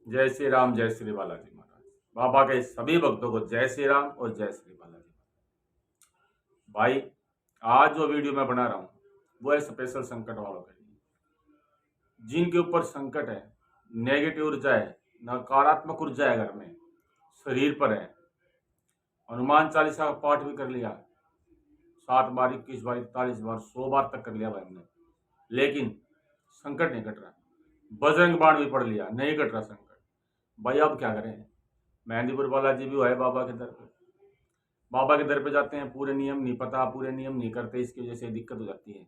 जय श्री राम, जय श्री बालाजी महाराज। बाबा के सभी भक्तों को जय श्री राम और जय श्री बालाजी। भाई, आज जो वीडियो मैं बना रहा हूँ वो है स्पेशल संकट वालों के लिए, जिनके ऊपर संकट है, नेगेटिव ऊर्जा है, नकारात्मक ऊर्जा है, घर में, शरीर पर है। हनुमान चालीसा का पाठ भी कर लिया, 7 बार, 21 बार, 41 बार, 100 बार तक कर लिया भाई हमने, लेकिन संकट नहीं कट रहा। बजरंग बाण भी पढ़ लिया, नहीं कट रहा संकट। भाई अब क्या करें? मेहंदीपुर बालाजी भी है बाबा के दर पे। बाबा के दर पे जाते हैं, पूरे नियम नहीं पता, पूरे नियम नहीं करते, इसकी वजह से दिक्कत हो जाती है।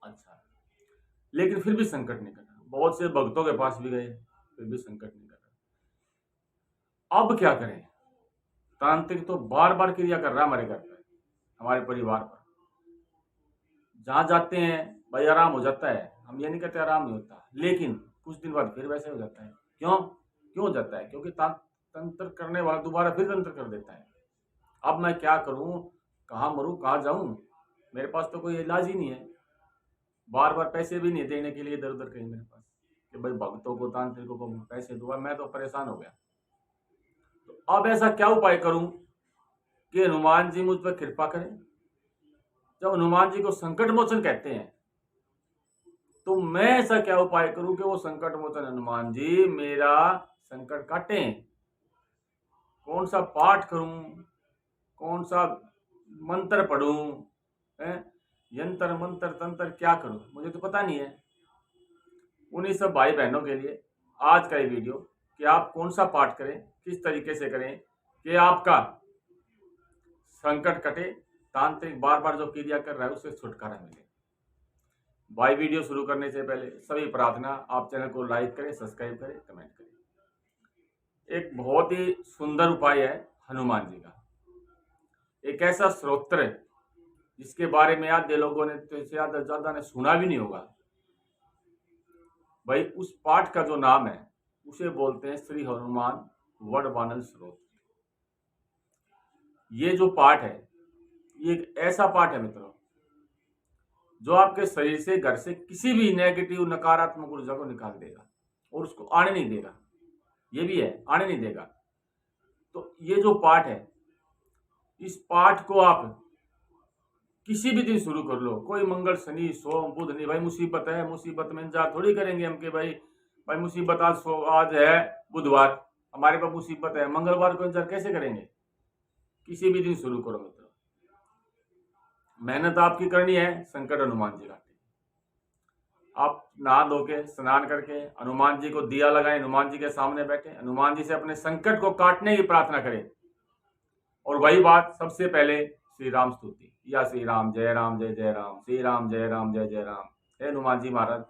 अच्छा, लेकिन फिर भी संकट नहीं कटा। बहुत से भक्तों के पास भी गए, फिर भी संकट नहीं कटा। अब क्या करें? तांत्रिक तो बार बार क्रिया कर रहा है हमारे घर पर, हमारे परिवार पर। जहां जाते हैं भाई आराम हो जाता है, हम ये नहीं कहते आराम नहीं होता, लेकिन कुछ दिन बाद फिर वैसे हो जाता है। क्यों हो जाता है? क्योंकि तंत्र करने वाला दोबारा फिर तंत्र कर देता है। अब मैं क्या करूं? कहाँ मरूं, कहाँ जाऊं? मेरे पास तो कोई इलाज ही नहीं है। बार बार पैसे भी नहीं देने के लिए इधर उधर कहीं मेरे पास कि भाई भक्तों को, तांत्रिकों को पैसे दूंगा। मैं तो परेशान हो गया। तो अब ऐसा क्या उपाय करूं कि हनुमान जी मुझ पर कृपा करें? जब हनुमान जी को संकट मोचन कहते हैं, तो मैं ऐसा क्या उपाय करूं कि वो संकट मोचन हनुमान जी मेरा संकट काटें? कौन सा पाठ करूं, कौन सा मंत्र पढ़ूं, यंत्र मंत्र तंत्र क्या करूं? मुझे तो पता नहीं है। उन्हीं सब भाई बहनों के लिए आज का ये वीडियो कि आप कौन सा पाठ करें, किस तरीके से करें कि आपका संकट कटे, तांत्रिक बार बार जो क्रिया कर रहा है उससे छुटकारा मिले। भाई, वीडियो शुरू करने से पहले सभी प्रार्थना, आप चैनल को लाइक करें, सब्सक्राइब करें, कमेंट करें। एक बहुत ही सुंदर उपाय है हनुमान जी का। एक ऐसा स्तोत्र है जिसके बारे में आधे लोगों ने तो ज्यादा ने सुना भी नहीं होगा। भाई, उस पाठ का जो नाम है उसे बोलते हैं श्री हनुमान वरदानल स्तोत्र। ये जो पाठ है, ये एक ऐसा पाठ है मित्रों, जो आपके शरीर से, घर से किसी भी नेगेटिव, नकारात्मक ऊर्जा को निकाल देगा और उसको आने नहीं देगा। ये भी है, आने नहीं देगा। तो ये जो पाठ है, इस पाठ को आप किसी भी दिन शुरू कर लो। कोई मंगल, शनि, सोम, बुध नहीं। भाई मुसीबत है, मुसीबत में इंतजार थोड़ी करेंगे हम कि भाई मुसीबत आज है बुधवार, हमारे पास मुसीबत है, मंगलवार को इंतजार कैसे करेंगे? किसी भी दिन शुरू करो मित्रों। मेहनत आपकी करनी है, संकट हनुमान जी काटे। आप नहा धो के, स्नान करके हनुमान जी को दिया लगाएं, हनुमान जी के सामने बैठे, हनुमान जी से अपने संकट को काटने की प्रार्थना करें। और वही बात, सबसे पहले श्री राम स्तुति, या श्री राम जय राम जय जय राम, श्री राम जय राम जय जय राम। हे हनुमान जी महाराज,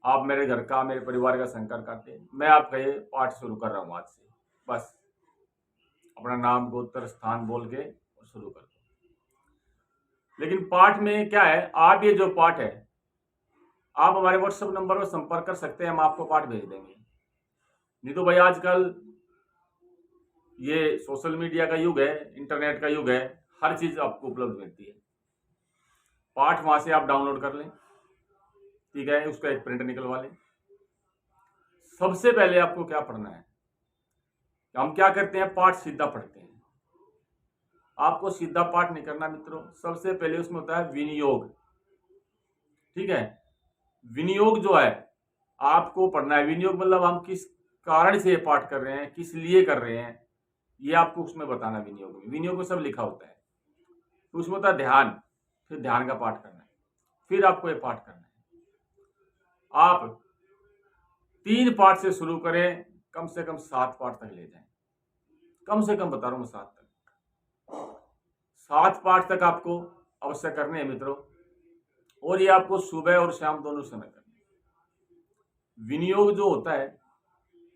आप मेरे घर का, मेरे परिवार का संकट काटे। मैं आपका ये पाठ शुरू कर रहा हूँ आज से। बस अपना नाम, गोत्र, स्थान बोल के शुरू कर दो। लेकिन पाठ में क्या है, आप ये जो पाठ है, आप हमारे व्हाट्सएप नंबर पर संपर्क कर सकते हैं, हम आपको पाठ भेज देंगे। नहीं तो भाई आजकल ये सोशल मीडिया का युग है, इंटरनेट का युग है, हर चीज आपको उपलब्ध मिलती है। पाठ वहां से आप डाउनलोड कर लें, ठीक है, उसका एक प्रिंट निकलवा लें। सबसे पहले आपको क्या पढ़ना है? हम क्या करते हैं, पाठ सीधा पढ़ते हैं। आपको सीधा पाठ नहीं करना मित्रों। सबसे पहले उसमें होता है विनियोग, ठीक है। विनियोग जो है आपको पढ़ना है। विनियोग मतलब हम किस कारण से ये पाठ कर रहे हैं, किस लिए कर रहे हैं, ये आपको उसमें बताना। विनियोग में सब लिखा होता है। तो उसमें होता है ध्यान, फिर ध्यान का पाठ करना है, फिर आपको ये पाठ करना है। आप 3 पाठ से शुरू करें, कम से कम 7 पाठ तक ले जाएं। कम से कम बता रहा हूं, 7 तक, 7 पाठ तक आपको अवश्य करने हैं मित्रों। और ये आपको सुबह और शाम दोनों समय करना है। विनियोग जो होता है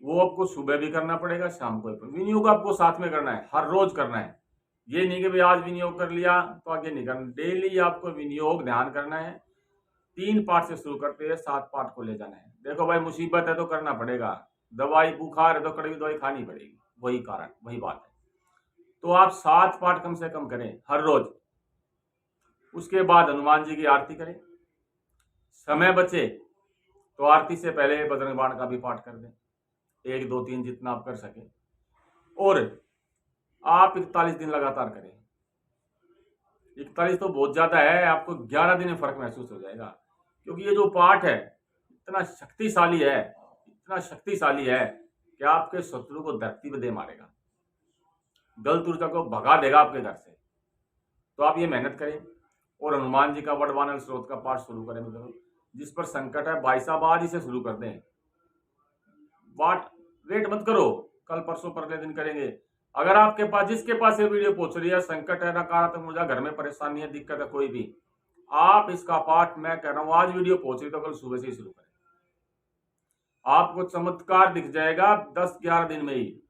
वो आपको सुबह भी करना पड़ेगा, शाम को भी। विनियोग आपको साथ में करना है, हर रोज करना है। ये नहीं कि भाई आज विनियोग कर लिया तो आगे नहीं करना। डेली आपको विनियोग, ध्यान करना है। 3 पाठ से शुरू करते हैं, 7 पाठ को ले जाना है। देखो भाई, मुसीबत है तो करना पड़ेगा, दवाई, बुखार है तो कड़वी दवाई खानी पड़ेगी, वही कारण, वही बात है। तो आप 7 पाठ कम से कम करें हर रोज। उसके बाद हनुमान जी की आरती करें। समय बचे तो आरती से पहले बजरंग बाण का भी पाठ कर दें। 1 2 3 जितना आप कर सके, और आप 41 दिन लगातार करें। 41 तो बहुत ज्यादा है, आपको 11 दिन में फर्क महसूस हो जाएगा, क्योंकि ये जो पाठ है इतना शक्तिशाली है, इतना शक्तिशाली है कि आपके शत्रु को धरती पे दे मारेगा, गलत ऊर्जा को भगा देगा आपके घर से। तो आप ये मेहनत करें और हनुमान जी का वरदान स्रोत का पाठ शुरू करें। मतलब जिस पर संकट है भाई साहब आज ही से शुरू कर दें, वाट वेट मत करो, कल परसों परले दिन करेंगे। अगर आपके पास, जिसके पास ये वीडियो पहुंच रही है, संकट है, नकारात्मक ऊर्जा, घर में परेशानी है, दिक्कत है कोई भी, आप इसका पाठ, मैं कह रहा हूं आज वीडियो पहुंच रही तो कल सुबह से ही शुरू करें। आपको चमत्कार दिख जाएगा 10-11 दिन में ही।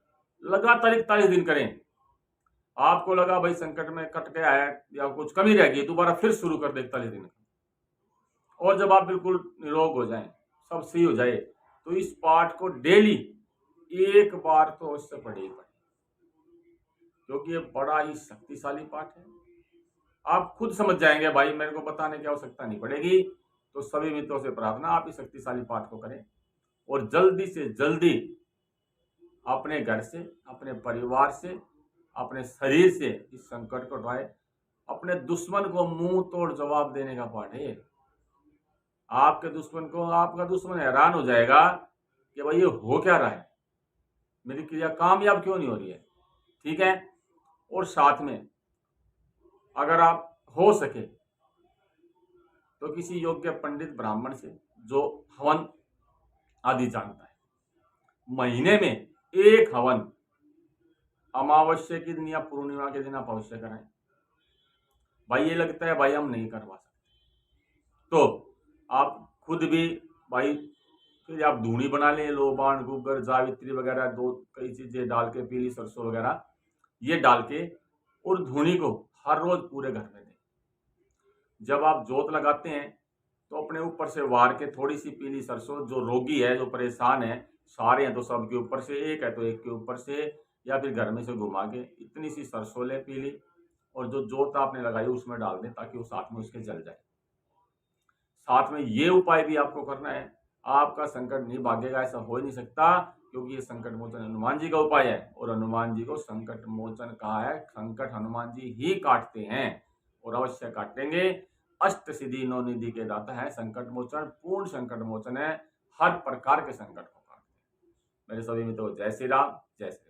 लगातार 41 दिन करें। आपको लगा भाई संकट में कट गया है या कुछ कमी रह गई, दोबारा फिर शुरू कर दे 41 दिन। और जब आप बिल्कुल निरोग हो जाएं, सब सही हो जाए, तो इस पाठ को डेली एक बार तो अवश्य पढ़े ही पढ़े, क्योंकि ये बड़ा ही शक्तिशाली पाठ है। आप खुद समझ जाएंगे, भाई मेरे को बताने की आवश्यकता नहीं पड़ेगी। तो सभी मित्रों से प्रार्थना, आप इस शक्तिशाली पाठ को करें और जल्दी से जल्दी अपने घर से, अपने परिवार से, अपने शरीर से इस संकट को हटाए। अपने दुश्मन को मुंह तोड़ जवाब देने का पाठ है। आपके दुश्मन को, आपका दुश्मन हैरान हो जाएगा कि भाई ये हो क्या रहा है, मेरी क्रिया कामयाब क्यों नहीं हो रही है। ठीक है। और साथ में अगर आप हो सके तो किसी योग्य पंडित ब्राह्मण से जो हवन आदि जानता है, महीने में एक हवन अमावस्या के दिन या पूर्णिमा के दिन आप अवश्य कराएं। भाई ये लगता है भाई हम नहीं करवा सकते, तो आप खुद भी भाई फिर आप धूनी बना लें, लोबान, गुग्गर, जावित्री वगैरह, दो कई चीजें डाल के, पीली सरसों वगैरह ये डाल के, और धूनी को हर रोज पूरे घर में दें। जब आप जोत लगाते हैं तो अपने ऊपर से वार के थोड़ी सी पीली सरसों, जो रोगी है, जो परेशान है, सारे हैं तो सबके ऊपर से, एक है तो एक के ऊपर से, या फिर घर में से घुमा के इतनी सी सरसों ले पीली, और जो जोत आपने लगाई उसमें डाल दें ताकि वो साथ में उसके जल जाए। साथ में ये उपाय भी आपको करना है। आपका संकट नहीं भागेगा ऐसा हो ही नहीं सकता, क्योंकि ये संकट मोचन हनुमान जी का उपाय है, और हनुमान जी को संकट मोचन कहा है। संकट हनुमान जी ही काटते हैं और अवश्य काटेंगे। अष्ट सिद्धि नौ निधि के दाता है, संकट मोचन, पूर्ण संकट मोचन है, हर प्रकार के संकट को काटते हैं। मेरे सभी मित्रों, जय श्री राम, जय श्री राम।